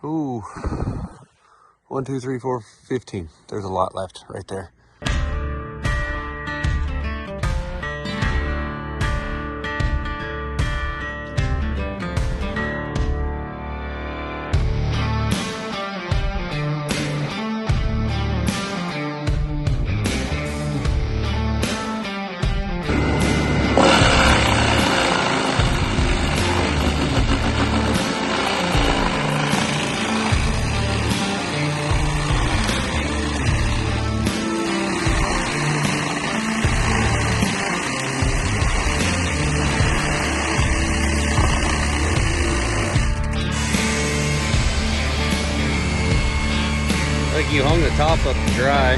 Ooh, 1, 2, 3, 4, 15. There's a lot left right there. Like you hung the top up to dry.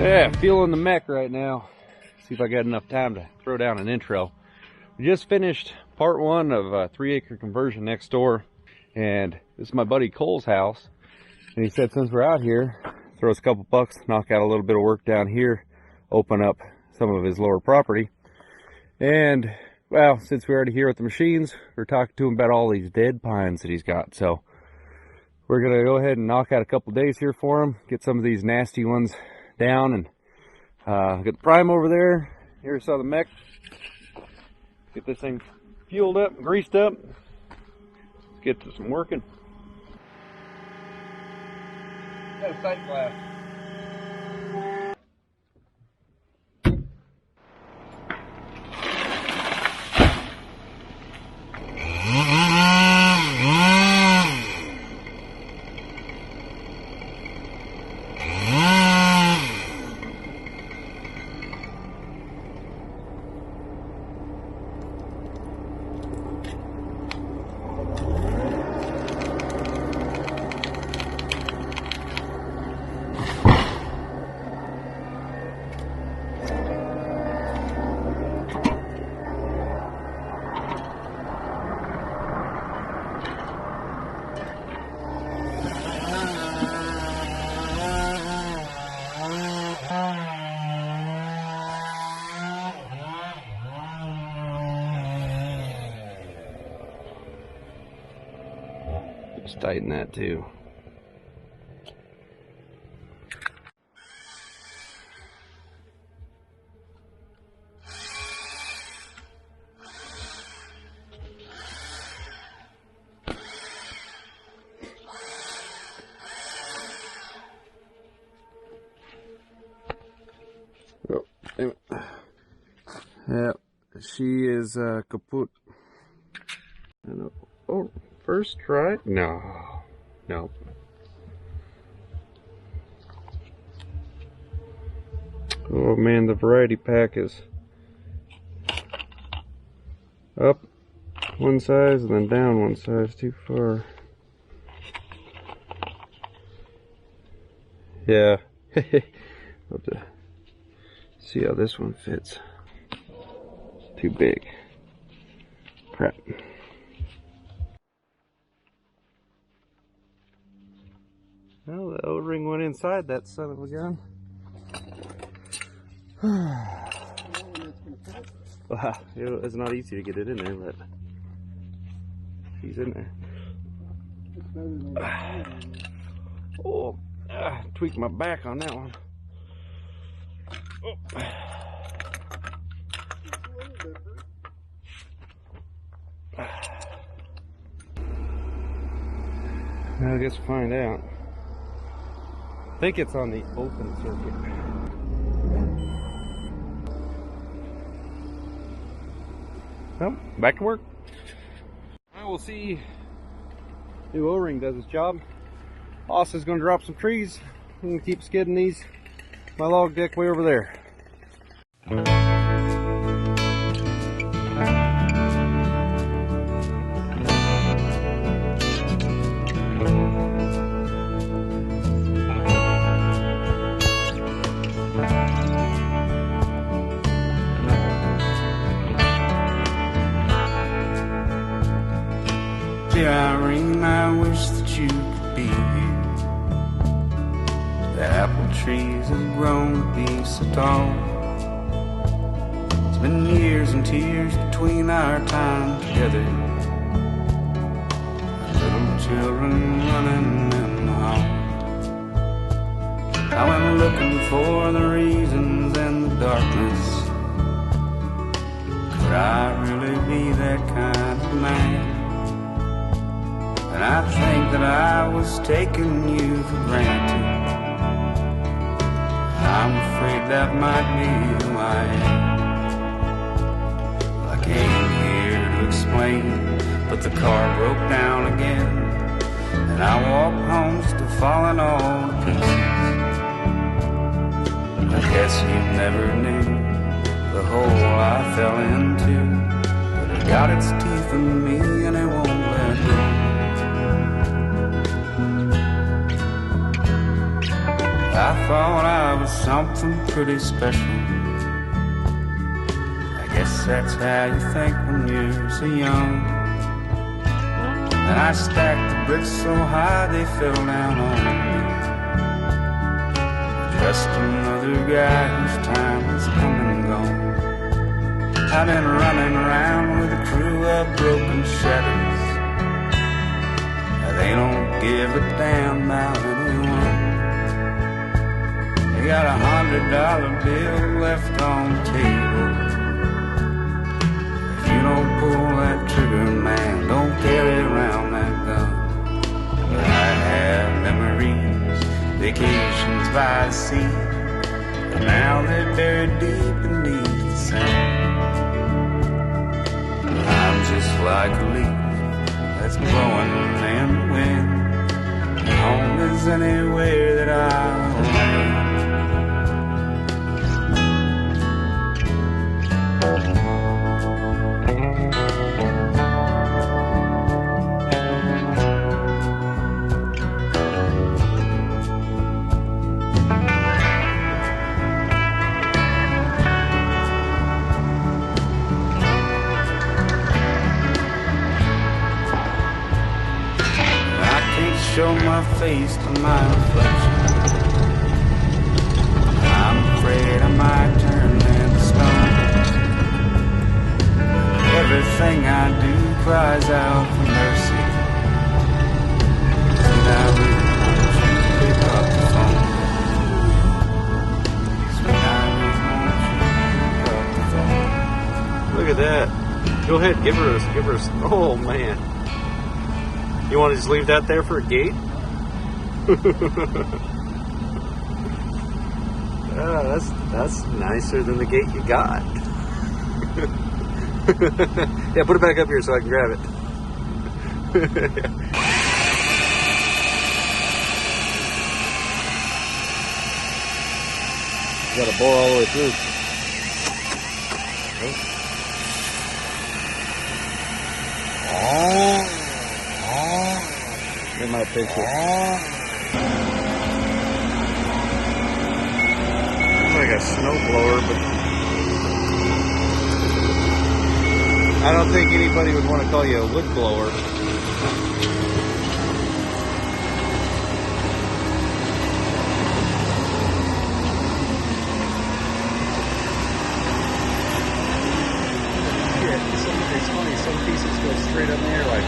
Yeah, feeling the mech right now. See if I got enough time to throw down an intro. We just finished part 1 of a 3-acre conversion next door, and this is my buddy Cole's house. And he said since we're out here, throw us a couple bucks, knock out a little bit of work down here, open up some of his lower property. And well, since we're already here with the machines, we're talking to him about all these dead pines that he's got. So we're going to go ahead and knock out a couple days here for him, get some of these nasty ones down, and get the prime over there. Here's some of the mech. Get this thing fueled up and greased up. Let's get to some working. Got a sight glass. Just tighten that too. Oh, damn it. Yeah, she is kaput. Oh, first try? No. Nope. Oh man, the variety pack is up one size and then down one size too far. Yeah. Have to see how this one fits. It's too big. Crap. Well, the O-ring went inside that son of a gun. Wow, it's not easy to get it in there, but she's in there. Oh, tweaked my back on that one. Oh. I guess we'll find out. I think it's on the open circuit. Well, back to work. I will see new O-ring does its job. Austin's gonna drop some trees. I'm gonna keep skidding these. My log deck way over there. Ring, I wish that you could be here. The apple trees have grown to be so tall. It's been been years and tears between our time together. Little children running in the hall. I went looking for the reasons in the darkness. Could I really be that kind of man? And I think that I was taking you for granted. I'm afraid that might be who I am. I came here to explain, but the car broke down again, and I walked home still falling all to pieces. I guess you never knew the hole I fell into, but it got its teeth in me and it won't let go. I thought I was something pretty special. I guess that's how you think when you're so young. And I stacked the bricks so high they fell down on me. Just another guy whose time has come and gone. I've been running around with a crew of broken shadows. They don't give a damn about anyone. They got $100 bill left on the table. If you don't pull that trigger, man, don't carry around that gun. But I have memories, vacations by the sea, and now they're buried deep beneath the sand. I'm just like a leaf that's blowing in the wind. Home is anywhere that I'll land. Show my face to my reflection. I'm afraid I might turn into stone. Everything I do cries out for mercy. And I really want you to pick up the phone. Sweet, I really want you to pick up the phone. Look at that. Go ahead, give her a. Oh man. You want to just leave that there for a gate? That's nicer than the gate you got. Yeah, put it back up here so I can grab it. Got to bore all the way through. In my picture. It's like a snow blower, but I don't think anybody would want to call you a wood blower. Yeah, it's funny, some pieces go straight up in the air like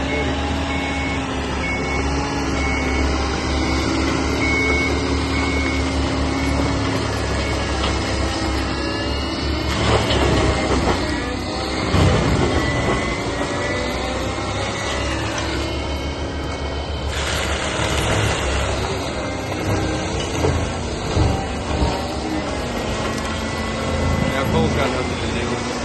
Cole's got nothing to do with it.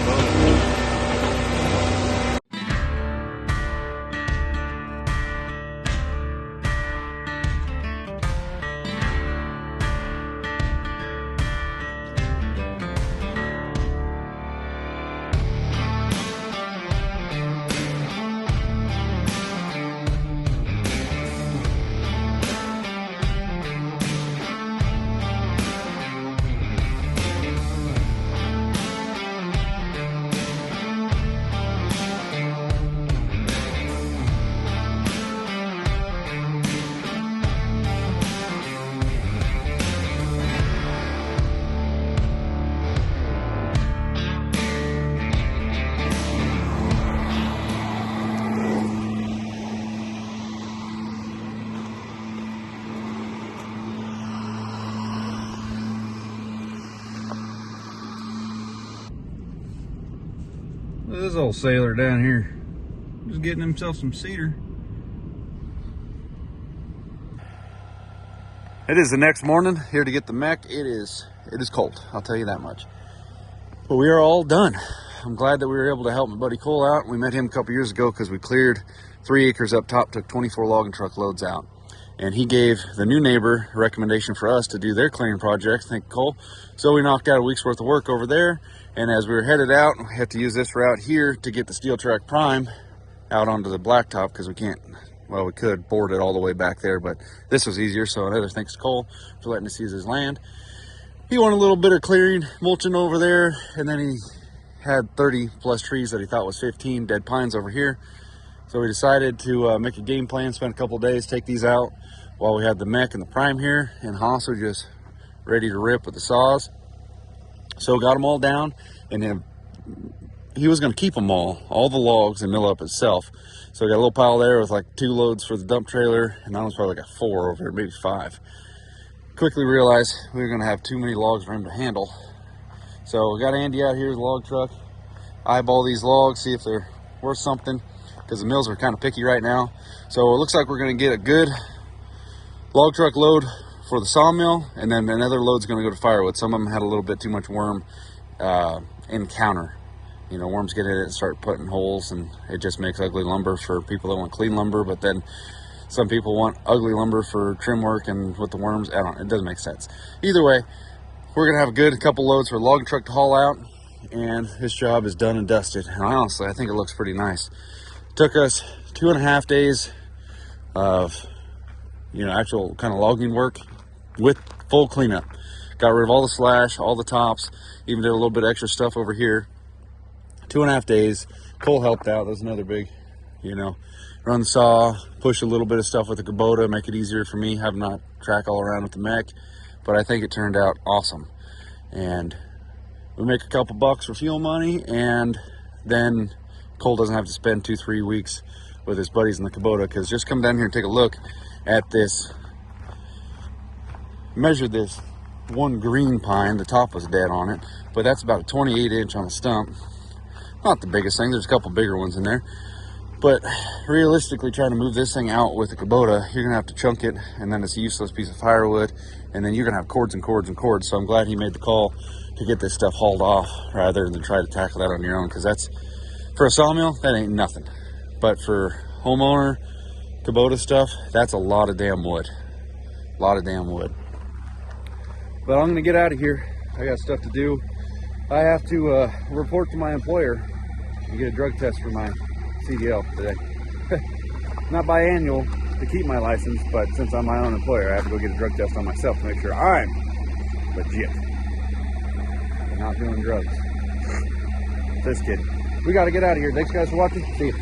Look at this old sailor down here. Just getting himself some cedar. It is the next morning, here to get the mech. It is cold, I'll tell you that much. But we are all done. I'm glad that we were able to help my buddy Cole out. We met him a couple years ago because we cleared 3 acres up top, took 24 logging truck loads out. And he gave the new neighbor a recommendation for us to do their clearing project, thank you, Cole. So we knocked out a week's worth of work over there. And as we were headed out, we had to use this route here to get the Steel Track Prime out onto the blacktop because we can't, well, we could board it all the way back there, but this was easier. So another thanks to Cole for letting us use his land. He wanted a little bit of clearing, mulching over there, and then he had 30 plus trees that he thought was 15 dead pines over here. So we decided to make a game plan, spend a couple days, take these out while we had the mech and the prime here, and Haas was just ready to rip with the saws. So got them all down, and then he was going to keep them all the logs, and mill up itself. So we got a little pile there with like 2 loads for the dump trailer, and that was probably like a 4 over here, maybe 5. Quickly realized we were going to have too many logs for him to handle. So we got Andy out here with the log truck, eyeball these logs, see if they're worth something, because the mills are kind of picky right now. So it looks like we're going to get a good log truck load for the sawmill, and then another load's going to go to firewood. Some of them had a little bit too much worm encounter. You know, worms get in it and start putting holes, and it just makes ugly lumber for people that want clean lumber. But then some people want ugly lumber for trim work, and with the worms, it doesn't make sense. Either way, we're going to have a good couple loads for a logging truck to haul out, and this job is done and dusted. And honestly, I think it looks pretty nice. It took us 2.5 days of, actual kind of logging work with full cleanup. Got rid of all the slash, all the tops, even did a little bit of extra stuff over here. 2.5 days. Cole helped out. That was another big, run the saw, push a little bit of stuff with the Kubota, make it easier for me, having not track all around with the mech. But I think it turned out awesome. And we make a couple bucks for fuel money, and then Cole doesn't have to spend 2-3 weeks with his buddies in the Kubota, because just come down here and take a look at this. Measured this one green pine, the top was dead on it, but that's about a 28 inch on a stump. Not the biggest thing, there's a couple bigger ones in there. But realistically, trying to move this thing out with the Kubota, you're gonna have to chunk it, and then it's a useless piece of firewood, and then you're gonna have cords and cords and cords. So I'm glad he made the call to get this stuff hauled off rather than try to tackle that on your own, because that's, for a sawmill, that ain't nothing. But for homeowner Kubota stuff, that's a lot of damn wood. A lot of damn wood. But I'm gonna get out of here. I got stuff to do. I have to report to my employer and get a drug test for my CDL today. Not biannual to keep my license, but since I'm my own employer, I have to go get a drug test on myself to make sure I'm legit and not doing drugs. Just kidding. We got to get out of here. Thanks guys for watching. See you.